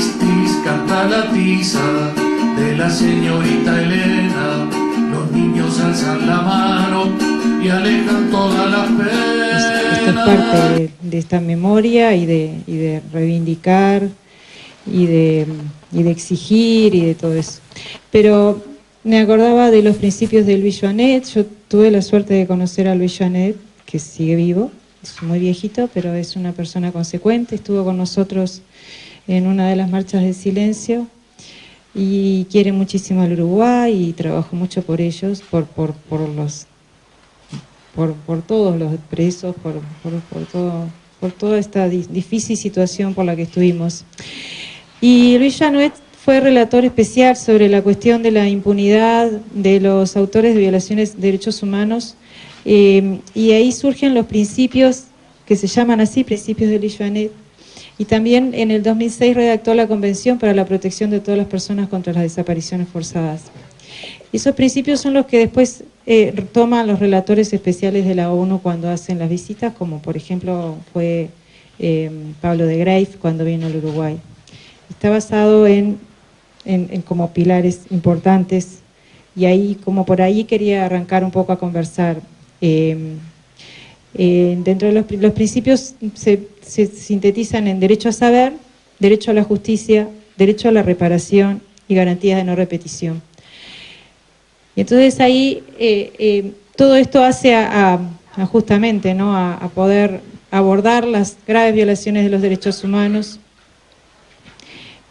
tis, tis, canta la tiza de la señorita Elena. Los niños alzan la mano y alejan todas las penas. Esto es parte de esta memoria y de reivindicar y de exigir y de todo eso. Pero me acordaba de los principios de Louis Joanet. Yo tuve la suerte de conocer a Louis Joanet, que sigue vivo, es muy viejito, pero es una persona consecuente. Estuvo con nosotros en una de las marchas de silencio y quiere muchísimo al Uruguay y trabajó mucho por ellos, por todos los presos, por toda esta difícil situación por la que estuvimos. Y Louis Joanet fue relator especial sobre la cuestión de la impunidad de los autores de violaciones de derechos humanos, y ahí surgen los principios que se llaman así, principios de Louis Joanet, y también en el 2006 redactó la Convención para la Protección de todas las personas contra las desapariciones forzadas. Y esos principios son los que después toman los relatores especiales de la ONU cuando hacen las visitas, como por ejemplo fue Pablo de Greiff cuando vino al Uruguay. Está basado en como pilares importantes, y ahí, como por ahí quería arrancar un poco a conversar. Dentro de los principios se sintetizan en derecho a saber, derecho a la justicia, derecho a la reparación y garantías de no repetición. Y entonces ahí todo esto hace justamente, ¿no?, a poder abordar las graves violaciones de los derechos humanos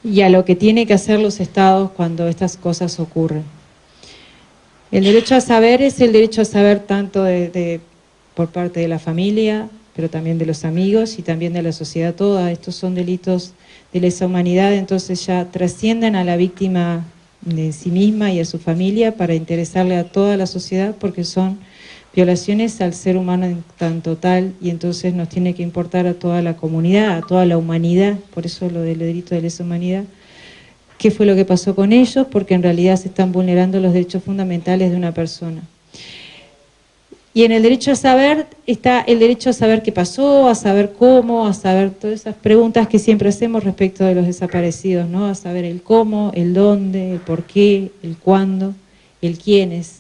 y a lo que tienen que hacer los estados cuando estas cosas ocurren. El derecho a saber es el derecho a saber tanto por parte de la familia, pero también de los amigos y también de la sociedad toda. Estos son delitos de lesa humanidad, entonces ya trascienden a la víctima de sí misma y a su familia para interesarle a toda la sociedad, porque son violaciones al ser humano en tanto tal, y entonces nos tiene que importar a toda la comunidad, a toda la humanidad. Por eso lo del delito de lesa humanidad. ¿Qué fue lo que pasó con ellos? Porque en realidad se están vulnerando los derechos fundamentales de una persona. Y en el derecho a saber está el derecho a saber qué pasó, a saber cómo, a saber todas esas preguntas que siempre hacemos respecto de los desaparecidos, ¿no? A saber el cómo, el dónde, el por qué, el cuándo, el quiénes.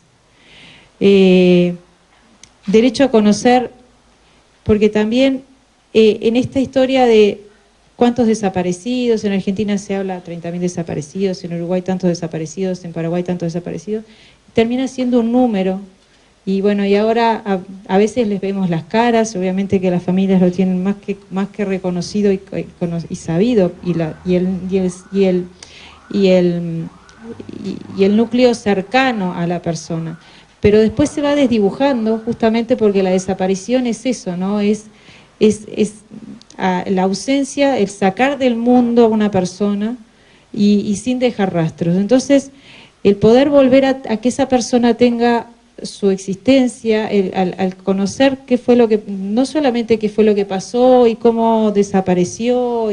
Derecho a conocer, porque también en esta historia de cuántos desaparecidos, en Argentina se habla 30.000 desaparecidos, en Uruguay tantos desaparecidos, en Paraguay tantos desaparecidos, termina siendo un número. Y bueno, y ahora a veces les vemos las caras, obviamente que las familias lo tienen más que reconocido y sabido, y el núcleo cercano a la persona. Pero después se va desdibujando, justamente porque la desaparición es eso, ¿no? Es la ausencia, el sacar del mundo a una persona y sin dejar rastros. Entonces, el poder volver a que esa persona tenga su existencia, al conocer qué fue lo que, no solamente qué fue lo que pasó y cómo desapareció,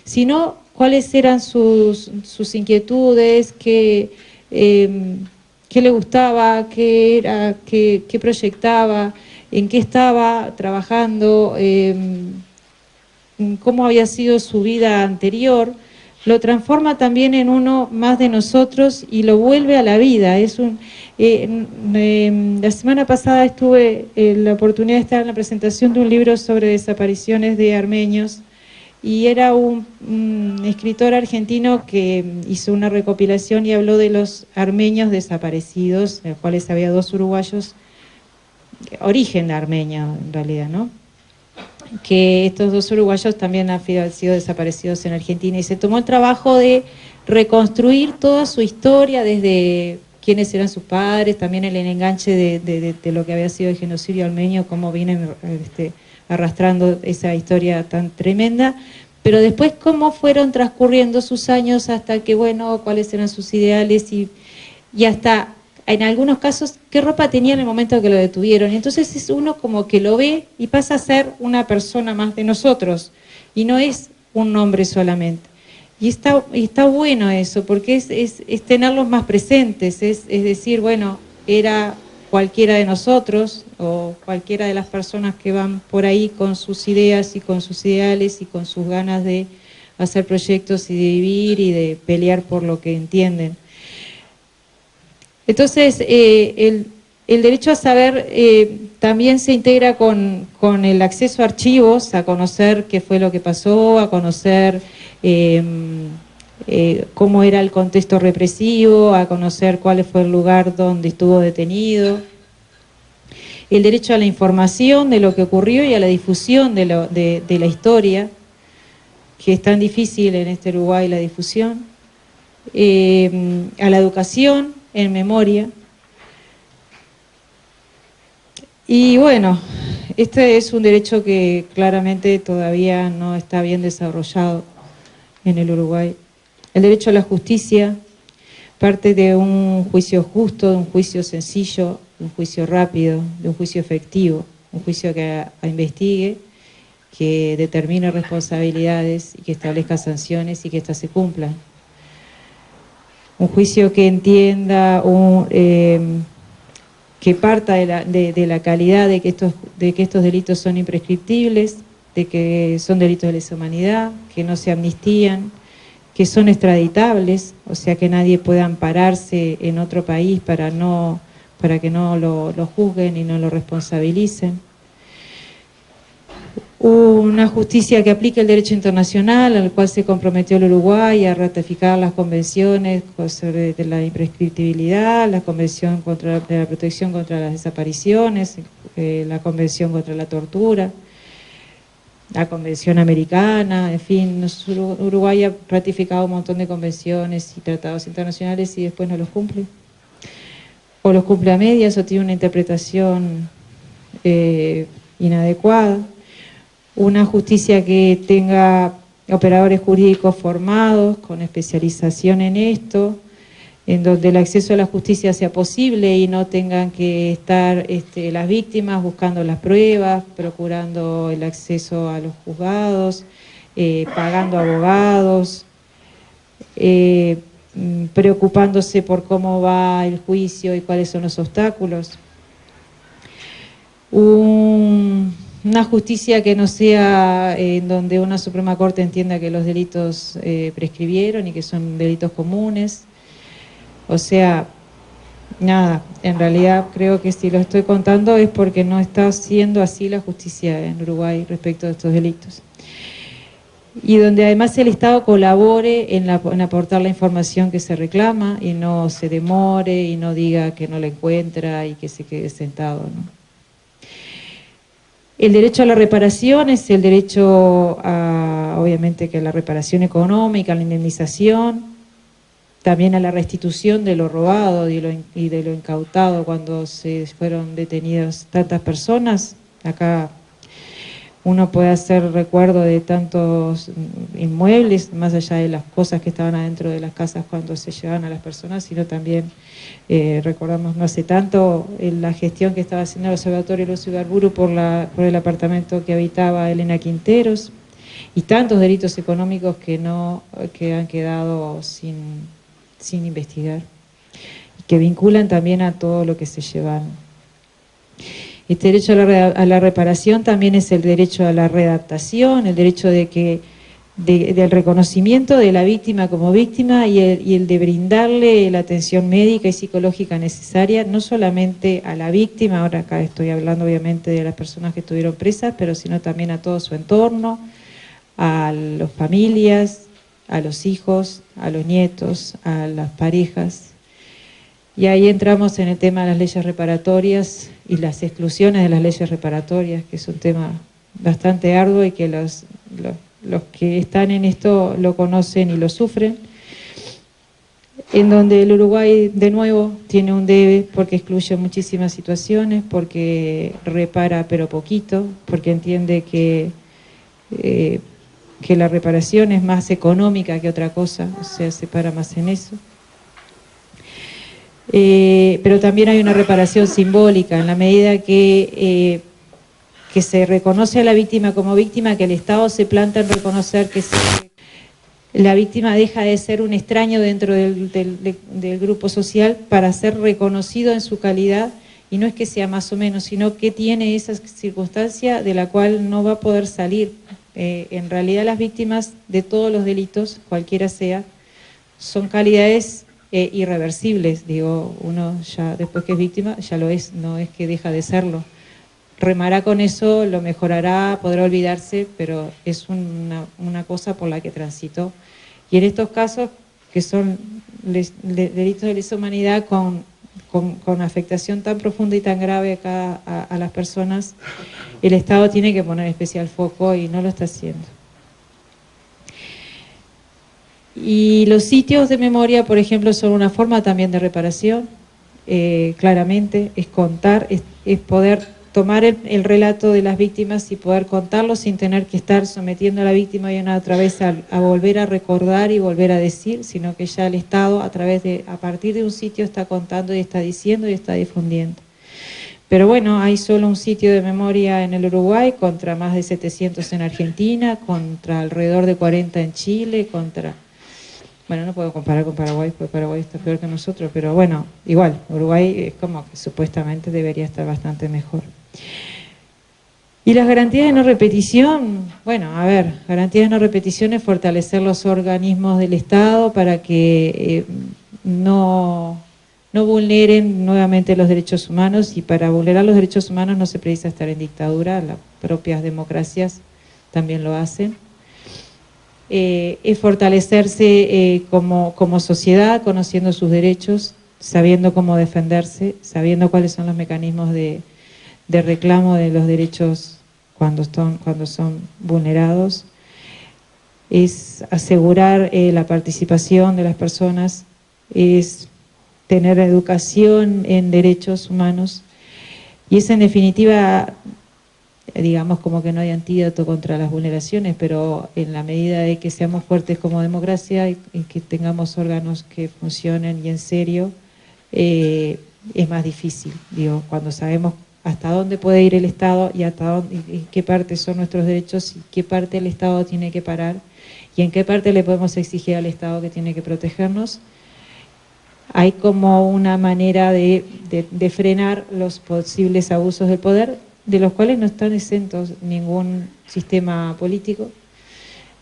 sino cuáles eran sus inquietudes, qué le gustaba, qué proyectaba, en qué estaba trabajando, cómo había sido su vida anterior, lo transforma también en uno más de nosotros y lo vuelve a la vida. La semana pasada tuve la oportunidad de estar en la presentación de un libro sobre desapariciones de armenios, y era un escritor argentino que hizo una recopilación y habló de los armenios desaparecidos, en los cuales había 2 uruguayos, origen armenio en realidad, ¿no? Que estos 2 uruguayos también han sido desaparecidos en Argentina, y se tomó el trabajo de reconstruir toda su historia, desde quiénes eran sus padres, también el enganche de lo que había sido el genocidio armenio, cómo vienen arrastrando esa historia tan tremenda, pero después cómo fueron transcurriendo sus años hasta que, bueno, cuáles eran sus ideales y hasta, en algunos casos, qué ropa tenía en el momento que lo detuvieron. Entonces es uno como que lo ve y pasa a ser una persona más de nosotros, y no es un nombre solamente. Y está bueno eso, porque es tenerlos más presentes, es decir, bueno, era cualquiera de nosotros o cualquiera de las personas que van por ahí con sus ideas y con sus ideales y con sus ganas de hacer proyectos y de vivir y de pelear por lo que entienden. Entonces, el derecho a saber también se integra con el acceso a archivos, a conocer qué fue lo que pasó, a conocer cómo era el contexto represivo, a conocer cuál fue el lugar donde estuvo detenido. El derecho a la información de lo que ocurrió y a la difusión de la historia, que es tan difícil en este Uruguay la difusión. A la educación en memoria. Y bueno, este es un derecho que claramente todavía no está bien desarrollado en el Uruguay. El derecho a la justicia parte de un juicio justo, de un juicio sencillo, de un juicio rápido, de un juicio efectivo, un juicio que investigue, que determine responsabilidades y que establezca sanciones y que éstas se cumplan. Un juicio que entienda, que parta de la calidad de que estos delitos son imprescriptibles, de que son delitos de lesa humanidad, que no se amnistían, que son extraditables, o sea que nadie pueda ampararse en otro país para que no lo juzguen y no lo responsabilicen. Una justicia que aplique el derecho internacional al cual se comprometió el Uruguay a ratificar las convenciones sobre la imprescriptibilidad, la convención de la protección contra las desapariciones, la convención contra la tortura, la convención americana, en fin, Uruguay ha ratificado un montón de convenciones y tratados internacionales y después no los cumple. O los cumple a medias o tiene una interpretación inadecuada. Una justicia que tenga operadores jurídicos formados, con especialización en esto, en donde el acceso a la justicia sea posible y no tengan que estar las víctimas buscando las pruebas, procurando el acceso a los juzgados, pagando abogados, preocupándose por cómo va el juicio y cuáles son los obstáculos. Una justicia que no sea en donde una Suprema Corte entienda que los delitos prescribieron y que son delitos comunes. O sea, nada, en realidad creo que si lo estoy contando es porque no está siendo así la justicia en Uruguay respecto de estos delitos. Y donde además el Estado colabore en aportar la información que se reclama y no se demore y no diga que no la encuentra y que se quede sentado, ¿no? El derecho a la reparación es el derecho a, obviamente, que a la reparación económica, a la indemnización, también a la restitución de lo robado y de lo incautado cuando se fueron detenidas tantas personas. Acá uno puede hacer recuerdo de tantos inmuebles, más allá de las cosas que estaban adentro de las casas cuando se llevaban a las personas, sino también recordamos no hace tanto la gestión que estaba haciendo el Observatorio Lucio Ibarburu por el apartamento que habitaba Elena Quinteros, y tantos delitos económicos que han quedado sin investigar, y que vinculan también a todo lo que se llevan. Este derecho a la reparación también es el derecho a la readaptación, el derecho del reconocimiento de la víctima como víctima y el de brindarle la atención médica y psicológica necesaria, no solamente a la víctima, ahora acá estoy hablando obviamente de las personas que estuvieron presas, pero sino también a todo su entorno, a las familias, a los hijos, a los nietos, a las parejas. Y ahí entramos en el tema de las leyes reparatorias y las exclusiones de las leyes reparatorias, que es un tema bastante arduo y que los que están en esto lo conocen y lo sufren, en donde el Uruguay de nuevo tiene un debe porque excluye muchísimas situaciones, porque repara pero poquito, porque entiende que la reparación es más económica que otra cosa, o sea, se para más en eso. Pero también hay una reparación simbólica, en la medida que se reconoce a la víctima como víctima, que el Estado se planta en reconocer que la víctima deja de ser un extraño dentro del grupo social para ser reconocido en su calidad, y no es que sea más o menos, sino que tiene esa circunstancia de la cual no va a poder salir, En realidad las víctimas de todos los delitos, cualquiera sea, son calidades irreversibles. Digo, uno ya después que es víctima ya lo es, no es que deja de serlo. Remará con eso, lo mejorará, podrá olvidarse, pero es una cosa por la que transitó. Y en estos casos, que son delitos de lesa humanidad con afectación tan profunda y tan grave acá a las personas, el Estado tiene que poner especial foco y no lo está haciendo. Y los sitios de memoria, por ejemplo, son una forma también de reparación, claramente, es contar, es poder tomar el relato de las víctimas y poder contarlo sin tener que estar sometiendo a la víctima y una otra vez a volver a recordar y volver a decir, sino que ya el Estado a partir de un sitio está contando y está diciendo y está difundiendo. Pero bueno, hay solo un sitio de memoria en el Uruguay, contra más de 700 en Argentina, contra alrededor de 40 en Chile, bueno, no puedo comparar con Paraguay, porque Paraguay está peor que nosotros, pero bueno, igual, Uruguay es como que supuestamente debería estar bastante mejor. Y las garantías de no repetición, bueno, a ver, garantías de no repetición es fortalecer los organismos del Estado para que no vulneren nuevamente los derechos humanos, y para vulnerar los derechos humanos no se precisa estar en dictadura, las propias democracias también lo hacen. Es fortalecerse como sociedad, conociendo sus derechos, sabiendo cómo defenderse, sabiendo cuáles son los mecanismos de reclamo de los derechos cuando son vulnerados. Es asegurar la participación de las personas, es tener educación en derechos humanos, y es en definitiva, digamos, como que no hay antídoto contra las vulneraciones, pero en la medida de que seamos fuertes como democracia y que tengamos órganos que funcionen y en serio, es más difícil, digo, cuando sabemos hasta dónde puede ir el Estado y qué parte son nuestros derechos y qué parte el Estado tiene que parar y en qué parte le podemos exigir al Estado que tiene que protegernos. Hay como una manera de frenar los posibles abusos del poder, de los cuales no están exentos ningún sistema político,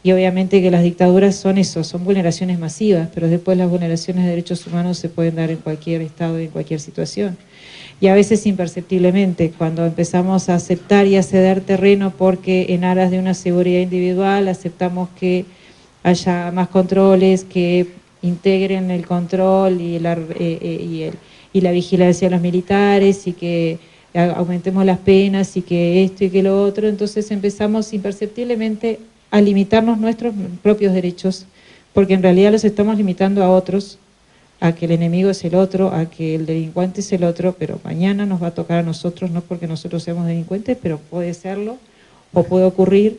y obviamente que las dictaduras son eso, son vulneraciones masivas, pero después las vulneraciones de derechos humanos se pueden dar en cualquier estado y en cualquier situación, y a veces imperceptiblemente, cuando empezamos a aceptar y a ceder terreno porque en aras de una seguridad individual aceptamos que haya más controles, que integren el control y la vigilancia de los militares, y que aumentemos las penas y que esto y que lo otro, entonces empezamos imperceptiblemente a limitarnos nuestros propios derechos, porque en realidad los estamos limitando a otros, a que el enemigo es el otro, a que el delincuente es el otro, pero mañana nos va a tocar a nosotros, no porque nosotros seamos delincuentes, pero puede serlo, o puede ocurrir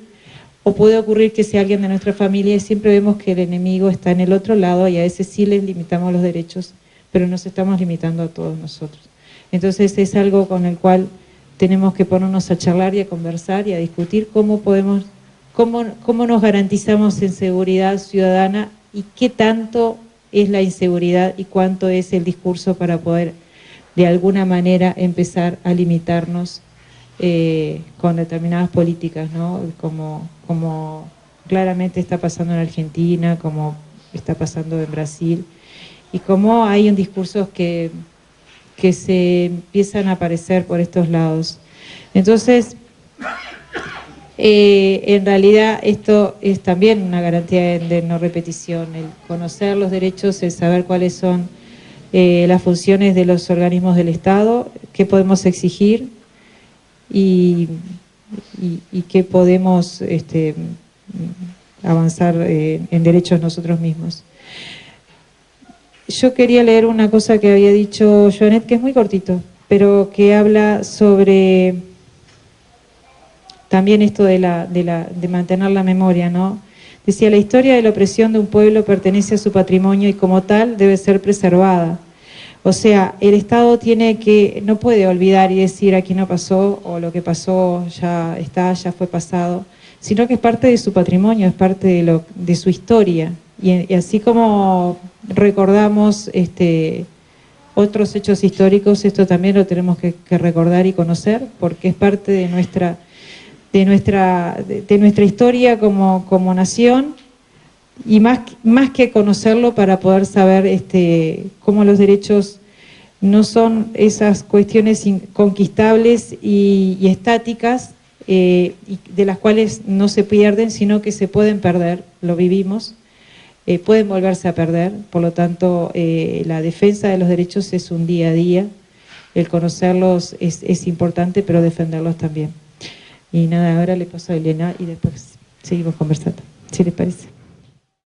que sea alguien de nuestra familia, y siempre vemos que el enemigo está en el otro lado, y a ese sí les limitamos los derechos, pero nos estamos limitando a todos nosotros. Entonces es algo con el cual tenemos que ponernos a charlar y a conversar y a discutir cómo nos garantizamos en seguridad ciudadana y qué tanto es la inseguridad y cuánto es el discurso para poder de alguna manera empezar a limitarnos con determinadas políticas, ¿no? Como claramente está pasando en Argentina, como está pasando en Brasil, y cómo hay un discurso que se empiezan a aparecer por estos lados. Entonces, en realidad esto es también una garantía de no repetición, el conocer los derechos, el saber cuáles son las funciones de los organismos del Estado, qué podemos exigir y qué podemos avanzar en derechos nosotros mismos. Yo quería leer una cosa que había dicho Joanet, que es muy cortito, pero que habla sobre también esto de mantener la memoria, ¿no? Decía: la historia de la opresión de un pueblo pertenece a su patrimonio y como tal debe ser preservada. O sea, el Estado no puede olvidar y decir aquí no pasó, o lo que pasó ya está, ya fue pasado, sino que es parte de su patrimonio, es parte de su historia. Y así como recordamos otros hechos históricos, esto también lo tenemos que recordar y conocer, porque es parte de de nuestra historia como nación, y más que conocerlo para poder saber cómo los derechos no son esas cuestiones inconquistables y estáticas, y de las cuales no se pierden, sino que se pueden perder, lo vivimos, pueden volverse a perder. Por lo tanto, la defensa de los derechos es un día a día, el conocerlos es importante, pero defenderlos también. Y nada, ahora le paso a Elena y después seguimos conversando, si les parece.